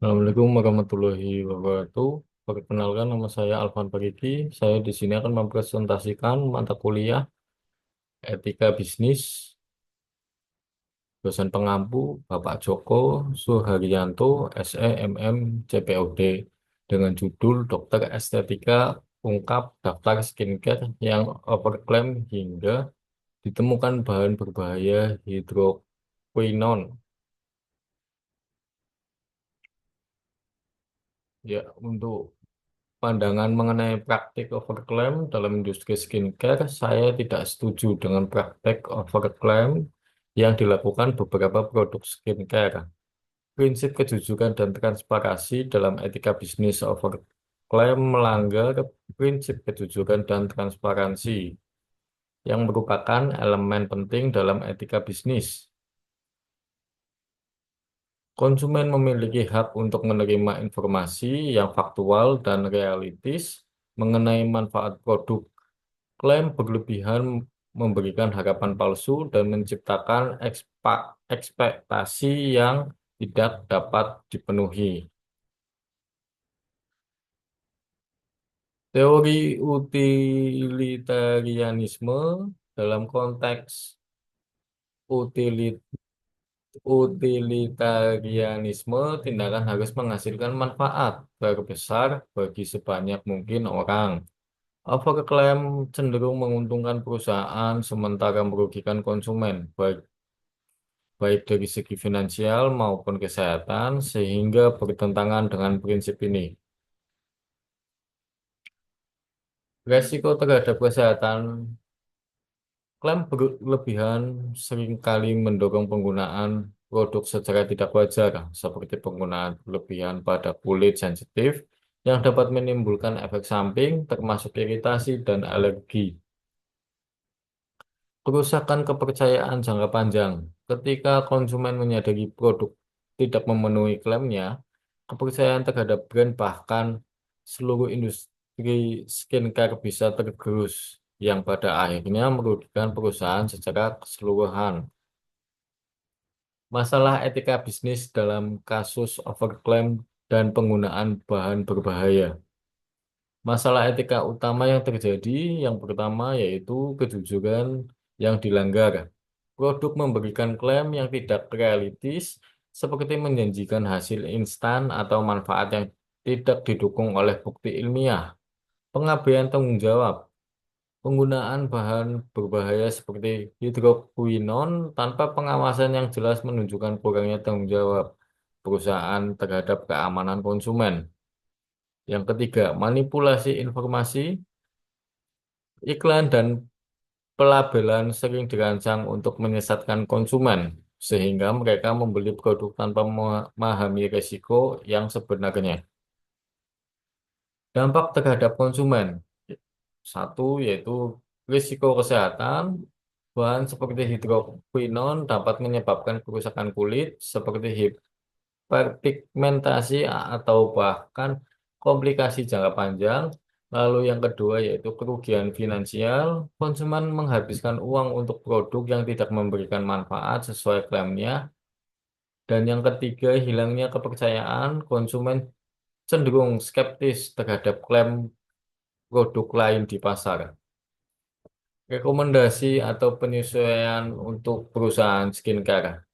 Assalamualaikum warahmatullahi wabarakatuh. Perkenalkan, nama saya Alvan Pariki. Saya di sini akan mempresentasikan mata kuliah Etika Bisnis dosen pengampu Bapak Joko Suharyanto, SE MM CPOD dengan judul Dokter Estetika Ungkap Daftar Skincare yang Overklaim hingga ditemukan bahan berbahaya hidroquinone. Ya, untuk pandangan mengenai praktik overclaim dalam industri skincare, saya tidak setuju dengan praktek overclaim yang dilakukan beberapa produk skincare. Prinsip kejujuran dan transparansi dalam etika bisnis overclaim melanggar prinsip kejujuran dan transparansi yang merupakan elemen penting dalam etika bisnis. Konsumen memiliki hak untuk menerima informasi yang faktual dan realistis mengenai manfaat produk. Klaim berlebihan memberikan harapan palsu dan menciptakan ekspektasi yang tidak dapat dipenuhi. Teori utilitarianisme dalam konteks utilit- utilitarianisme, tindakan harus menghasilkan manfaat terbesar bagi sebanyak mungkin orang. Overclaim cenderung menguntungkan perusahaan sementara merugikan konsumen, baik dari segi finansial maupun kesehatan, sehingga bertentangan dengan prinsip ini. Resiko terhadap kesehatan, klaim berlebihan seringkali mendorong penggunaan produk secara tidak wajar, seperti penggunaan berlebihan pada kulit sensitif yang dapat menimbulkan efek samping, termasuk iritasi dan alergi. Kerusakan kepercayaan jangka panjang. Ketika konsumen menyadari produk tidak memenuhi klaimnya, kepercayaan terhadap brand bahkan seluruh industri skincare bisa tergerus, yang pada akhirnya merugikan perusahaan secara keseluruhan. Masalah etika bisnis dalam kasus overclaim dan penggunaan bahan berbahaya. Masalah etika utama yang terjadi, yang pertama yaitu kejujuran yang dilanggar. Produk memberikan klaim yang tidak realistis, seperti menjanjikan hasil instan atau manfaat yang tidak didukung oleh bukti ilmiah. Pengabaian tanggung jawab. Penggunaan bahan berbahaya seperti hidroquinone tanpa pengawasan yang jelas menunjukkan kurangnya tanggung jawab perusahaan terhadap keamanan konsumen. Yang ketiga, manipulasi informasi. Iklan dan pelabelan sering dirancang untuk menyesatkan konsumen, sehingga mereka membeli produk tanpa memahami risiko yang sebenarnya. Dampak terhadap konsumen. Satu, yaitu risiko kesehatan. Bahan seperti hidroquinone dapat menyebabkan kerusakan kulit seperti hiperpigmentasi atau bahkan komplikasi jangka panjang. Lalu yang kedua yaitu kerugian finansial. Konsumen menghabiskan uang untuk produk yang tidak memberikan manfaat sesuai klaimnya. Dan yang ketiga, hilangnya kepercayaan. Konsumen cenderung skeptis terhadap klaim produk lain di pasar. Rekomendasi atau penyesuaian untuk perusahaan skincare.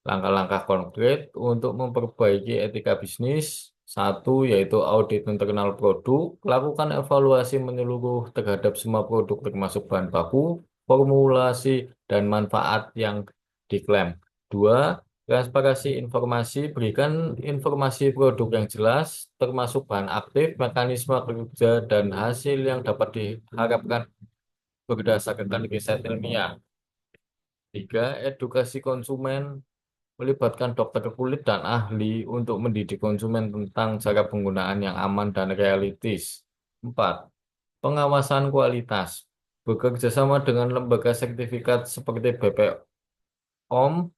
Langkah-langkah konkret untuk memperbaiki etika bisnis. Satu, yaitu audit internal produk. Lakukan evaluasi menyeluruh terhadap semua produk termasuk bahan baku, formulasi, dan manfaat yang diklaim. Dua, transparansi informasi. Berikan informasi produk yang jelas, termasuk bahan aktif, mekanisme kerja, dan hasil yang dapat diharapkan berdasarkan riset ilmiah. Tiga, edukasi konsumen melibatkan dokter kulit dan ahli untuk mendidik konsumen tentang cara penggunaan yang aman dan realistis. Empat, pengawasan kualitas. Bekerja sama dengan lembaga sertifikat seperti BPOM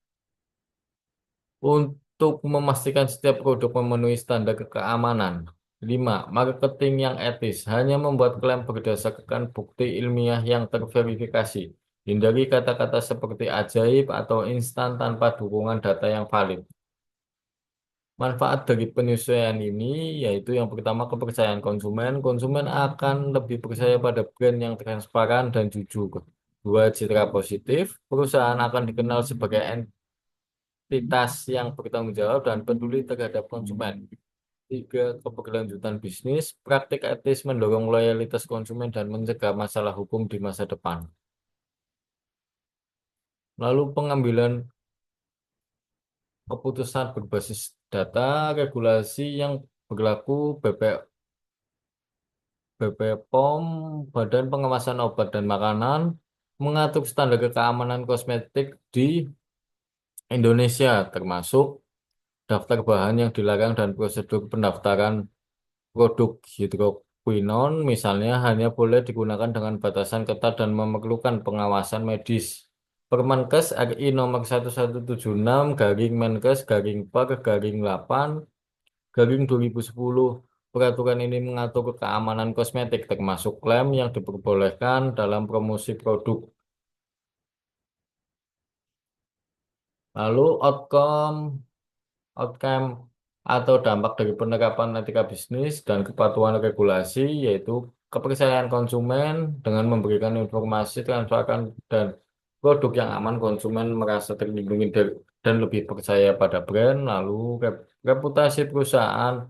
untuk memastikan setiap produk memenuhi standar keamanan. Lima, marketing yang etis. Hanya membuat klaim berdasarkan bukti ilmiah yang terverifikasi. Hindari kata-kata seperti ajaib atau instan tanpa dukungan data yang valid. Manfaat dari penyesuaian ini yaitu yang pertama kepercayaan konsumen. Konsumen akan lebih percaya pada brand yang transparan dan jujur. Dua, citra positif. Perusahaan akan dikenal sebagai entitas yang bertanggung jawab dan peduli terhadap konsumen. Tiga, keberlanjutan bisnis. Praktik etis mendorong loyalitas konsumen dan mencegah masalah hukum di masa depan. Lalu pengambilan keputusan berbasis data, regulasi yang berlaku BPOM, Badan Pengawasan Obat dan Makanan, mengatur standar keamanan kosmetik di Indonesia, termasuk daftar bahan yang dilarang dan prosedur pendaftaran produk hidroquinon, misalnya hanya boleh digunakan dengan batasan ketat dan memerlukan pengawasan medis. Permenkes RI nomor 1176 garing Menkes garing per garing 8 garing 2010. Peraturan ini mengatur keamanan kosmetik termasuk klaim yang diperbolehkan dalam promosi produk. Lalu outcome atau dampak dari penerapan etika bisnis dan kepatuhan regulasi yaitu kepercayaan konsumen dengan memberikan informasi transparan dan produk yang aman, konsumen merasa terlindungi dan lebih percaya pada brand. Lalu reputasi perusahaan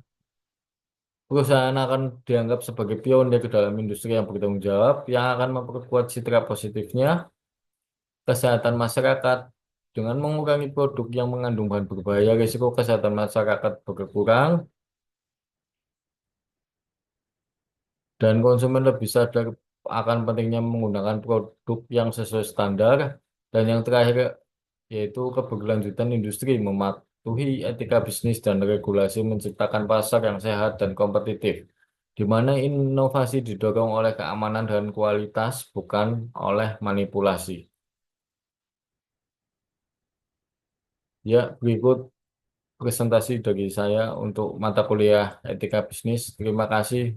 akan dianggap sebagai pionir dalam industri yang bertanggung jawab yang akan memperkuat citra positifnya. Kesehatan masyarakat dengan mengurangi produk yang mengandung bahan berbahaya, risiko kesehatan masyarakat berkurang dan konsumen lebih sadar akan pentingnya menggunakan produk yang sesuai standar. Dan yang terakhir yaitu keberlanjutan industri mematuhi etika bisnis dan regulasi menciptakan pasar yang sehat dan kompetitif, di mana inovasi didorong oleh keamanan dan kualitas, bukan oleh manipulasi. Ya, berikut presentasi dari saya untuk mata kuliah etika bisnis. Terima kasih.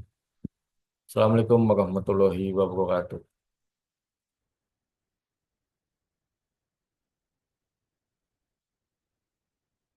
Assalamualaikum warahmatullahi wabarakatuh.